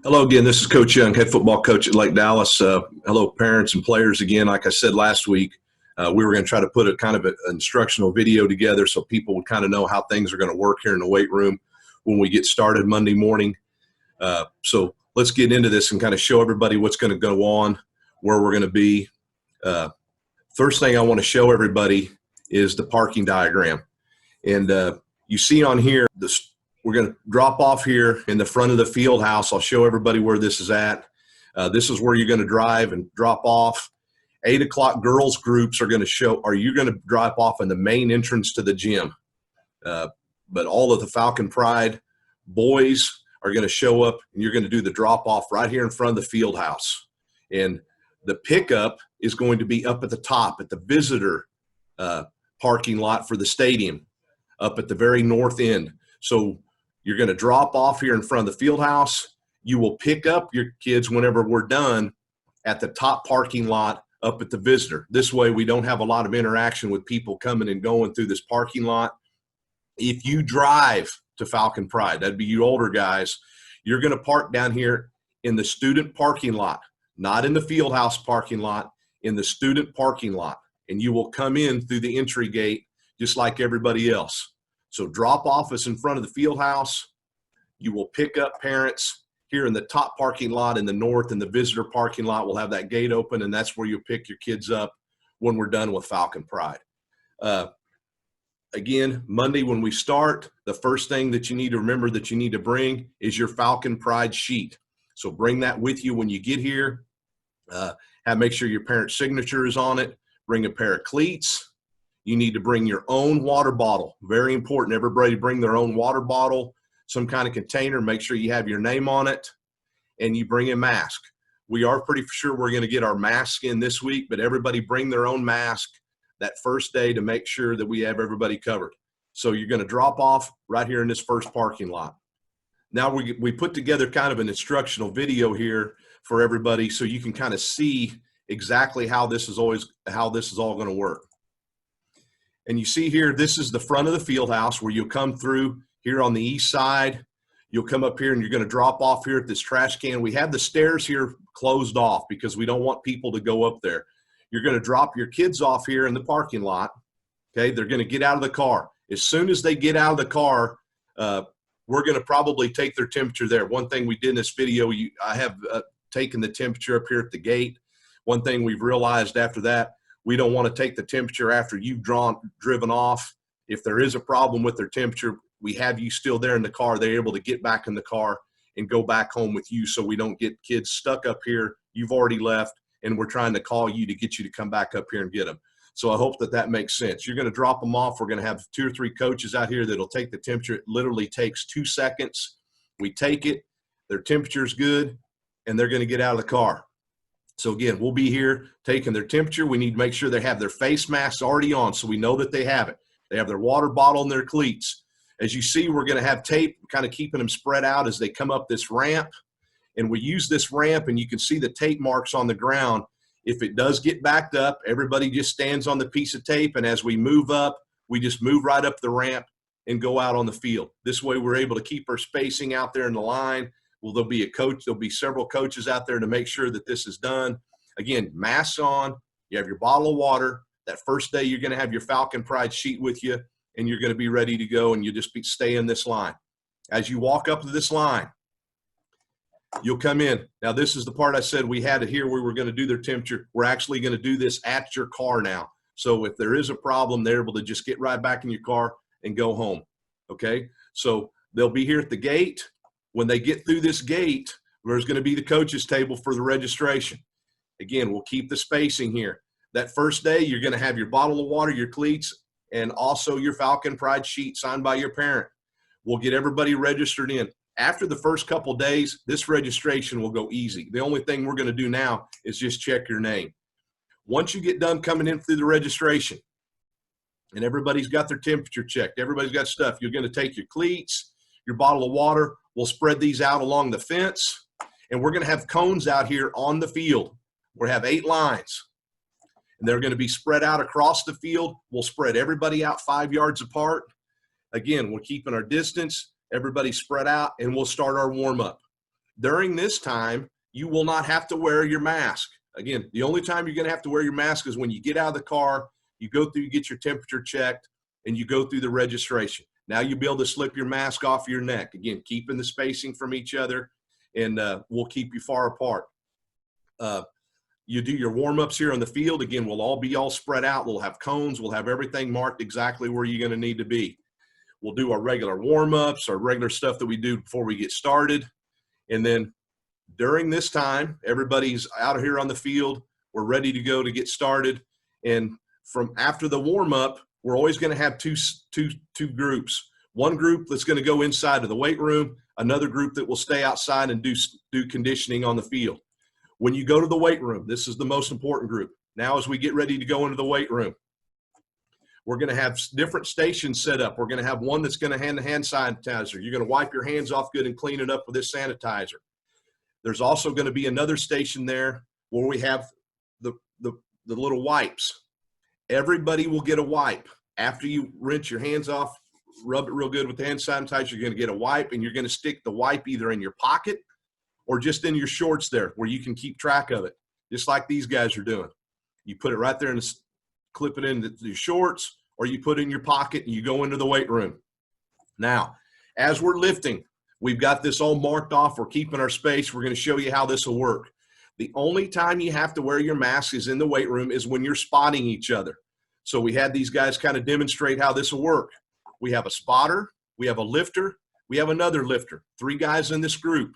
Hello again. This is Coach Young, head football coach at Lake Dallas. Hello, parents and players again. Like I said last week, we were going to try to put a kind of an instructional video together so people would kind of know how things are going to work here in the weight room when we get started Monday morning. So let's get into this and kind of show everybody what's going to go on, where we're going to be. First thing I want to show everybody is the parking diagram. And you see on here, we're going to drop off here in the front of the field house. I'll show everybody where this is at. This is where you're going to drive and drop off. 8 o'clock girls groups are going to show, or you're going to drop off in the main entrance to the gym. But all of the Falcon Pride boys are going to show up, and you're going to do the drop off right here in front of the field house. And the pickup is going to be up at the top at the visitor parking lot for the stadium, up at the very north end. So you're going to drop off here in front of the field house. You will pick up your kids whenever we're done at the top parking lot up at the visitor. This way we don't have a lot of interaction with people coming and going through this parking lot. If you drive to Falcon Pride, that'd be you older guys, you're going to park down here in the student parking lot, not in the field house parking lot, in the student parking lot. And you will come in through the entry gate just like everybody else. So drop off is in front of the field house. You will pick up parents here in the top parking lot in the north, and the visitor parking lot will have that gate open, and that's where you'll pick your kids up when we're done with Falcon Pride. Again, Monday when we start, the first thing that you need to remember that you need to bring is your Falcon Pride sheet. So bring that with you when you get here. Make sure your parent's signature is on it. Bring a pair of cleats. You need to bring your own water bottle. Very important. Everybody bring their own water bottle, some kind of container. Make sure you have your name on it, and you bring a mask. We are pretty sure we're going to get our mask in this week, but everybody bring their own mask that first day to make sure that we have everybody covered. So you're going to drop off right here in this first parking lot. Now we put together kind of an instructional video here for everybody so you can kind of see exactly how this is all going to work. And you see here, this is the front of the field house where you'll come through here on the east side. You'll come up here and you're going to drop off here at this trash can. We have the stairs here closed off because we don't want people to go up there. You're going to drop your kids off here in the parking lot. Okay, they're going to get out of the car. As soon as they get out of the car, we're going to probably take their temperature there. One thing we did in this video, I have taken the temperature up here at the gate. One thing we've realized after that, we don't want to take the temperature after you've driven off. If there is a problem with their temperature, we have you still there in the car. They're able to get back in the car and go back home with you so we don't get kids stuck up here. You've already left, and we're trying to call you to get you to come back up here and get them. So I hope that makes sense. You're going to drop them off. We're going to have 2 or 3 coaches out here that'll take the temperature. It literally takes 2 seconds. We take it, their temperature's good, and they're going to get out of the car. So again, we'll be here taking their temperature. We need to make sure they have their face masks already on so we know that they have it. They have their water bottle and their cleats. As you see, we're going to have tape kind of keeping them spread out as they come up this ramp. And we use this ramp, and you can see the tape marks on the ground. If it does get backed up, everybody just stands on the piece of tape, and as we move up, we just move right up the ramp and go out on the field. This way we're able to keep our spacing out there in the line. Well, there'll be a coach, there'll be several coaches out there to make sure that this is done. Again, masks on, you have your bottle of water. That first day you're going to have your Falcon Pride sheet with you, and you're going to be ready to go, and you just stay in this line. As you walk up to this line, you'll come in. Now, this is the part I said we had it here where we're going to do their temperature. We're actually going to do this at your car now. So if there is a problem, they're able to just get right back in your car and go home, okay? So they'll be here at the gate. When they get through this gate, there's going to be the coaches table for the registration. Again, we'll keep the spacing here. That first day, you're going to have your bottle of water, your cleats, and also your Falcon Pride sheet signed by your parent. We'll get everybody registered in. After the first couple days, this registration will go easy. The only thing we're going to do now is just check your name. Once you get done coming in through the registration, and everybody's got their temperature checked, everybody's got stuff, you're going to take your cleats, your bottle of water. We'll spread these out along the fence, and we're going to have cones out here on the field. We'll have 8 lines, and they're going to be spread out across the field. We'll spread everybody out 5 yards apart. Again, we're keeping our distance. Everybody spread out, and we'll start our warm-up. During this time, you will not have to wear your mask. Again, the only time you're going to have to wear your mask is when you get out of the car, you go through, you get your temperature checked, and you go through the registration. Now you'll be able to slip your mask off your neck. Again, keeping the spacing from each other, and we'll keep you far apart. You do your warm-ups here on the field. Again, we'll all be all spread out. We'll have cones. We'll have everything marked exactly where you're going to need to be. We'll do our regular warm-ups, our regular stuff that we do before we get started. And then during this time, everybody's out of here on the field. We're ready to go to get started. And from after the warm-up, we're always going to have two groups. One group that's going to go inside of the weight room, another group that will stay outside and do conditioning on the field. When you go to the weight room, this is the most important group. Now, as we get ready to go into the weight room, we're going to have different stations set up. We're going to have one that's going to hand the hand sanitizer. You're going to wipe your hands off good and clean it up with this sanitizer. There's also going to be another station there where we have the little wipes. Everybody will get a wipe. After you rinse your hands off, rub it real good with the hand sanitizer, you're going to get a wipe, and you're going to stick the wipe either in your pocket or just in your shorts there where you can keep track of it, just like these guys are doing. You put it right there and clip it into your shorts, or you put it in your pocket and you go into the weight room. Now, as we're lifting, we've got this all marked off. We're keeping our space. We're going to show you how this will work. The only time you have to wear your mask is in the weight room is when you're spotting each other. So we had these guys kind of demonstrate how this will work. We have a spotter, we have a lifter, we have another lifter, 3 guys in this group.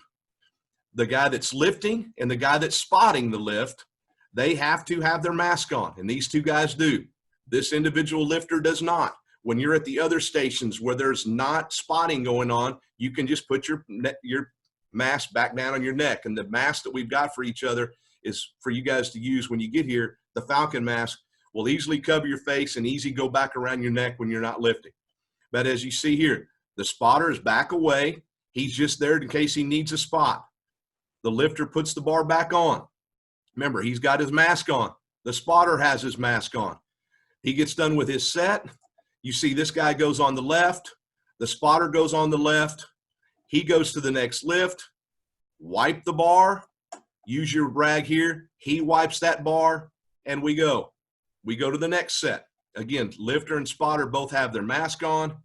The guy that's lifting and the guy that's spotting the lift, they have to have their mask on, and these 2 guys do. This individual lifter does not. When you're at the other stations where there's not spotting going on, you can just put your mask back down on your neck. And the mask that we've got for each other is for you guys to use when you get here. The Falcon mask will easily cover your face and easy go back around your neck when you're not lifting. But as you see here, the spotter is back away. He's just there in case he needs a spot. The lifter puts the bar back on. Remember, he's got his mask on. The spotter has his mask on. He gets done with his set. You see this guy goes on the left. The spotter goes on the left. He goes to the next lift. Wipe the bar. Use your rag here. He wipes that bar, and we go. We go to the next set. Again, lifter and spotter both have their mask on.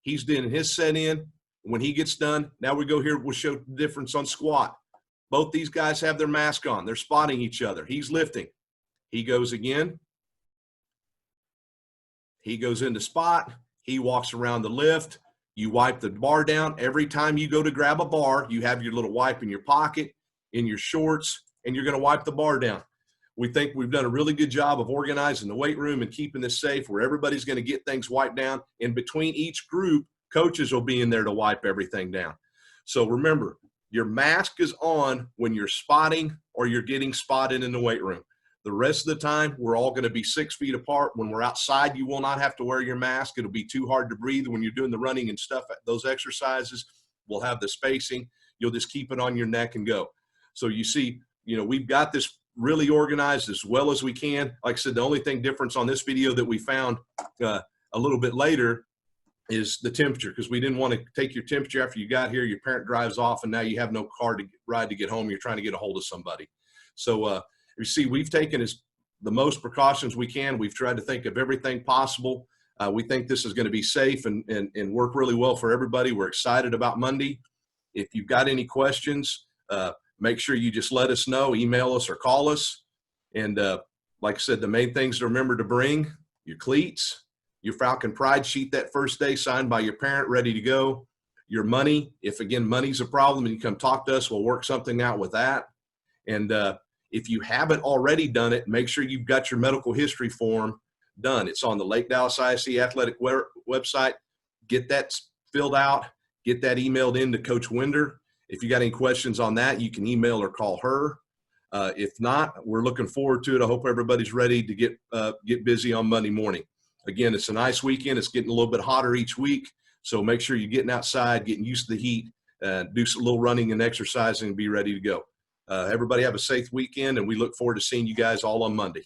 He's doing his set in. When he gets done, now we go here. We'll show the difference on squat. Both these guys have their mask on. They're spotting each other. He's lifting. He goes again. He goes into spot. He walks around the lift. You wipe the bar down. Every time you go to grab a bar, you have your little wipe in your pocket, in your shorts, and you're going to wipe the bar down. We think we've done a really good job of organizing the weight room and keeping this safe where everybody's going to get things wiped down. In between each group, coaches will be in there to wipe everything down. So remember, your mask is on when you're spotting or you're getting spotted in the weight room. The rest of the time, we're all going to be 6 feet apart. When we're outside, you will not have to wear your mask. It'll be too hard to breathe when you're doing the running and stuff. Those exercises will have the spacing. You'll just keep it on your neck and go. So you see, we've got this really organized as well as we can. Like I said, the only thing difference on this video that we found a little bit later is the temperature, because we didn't want to take your temperature after you got here. Your parent drives off, and now you have no car to ride to get home. You're trying to get a hold of somebody. So you see, we've taken the most precautions we can. We've tried to think of everything possible. We think this is going to be safe and work really well for everybody. We're excited about Monday. If you've got any questions, make sure you just let us know, email us or call us. And like I said, the main things to remember to bring: your cleats, your Falcon Pride sheet that first day signed by your parent, ready to go. Your money, if again, money's a problem and you come talk to us, we'll work something out with that. And if you haven't already done it, make sure you've got your medical history form done. It's on the Lake Dallas ISD Athletic website. Get that filled out, get that emailed in to Coach Winder. If you got any questions on that, you can email or call her. If not, we're looking forward to it. I hope everybody's ready to get busy on Monday morning. Again, it's a nice weekend. It's getting a little bit hotter each week, so make sure you're getting outside, getting used to the heat, do a little running and exercising, and be ready to go. Everybody have a safe weekend, and we look forward to seeing you guys all on Monday.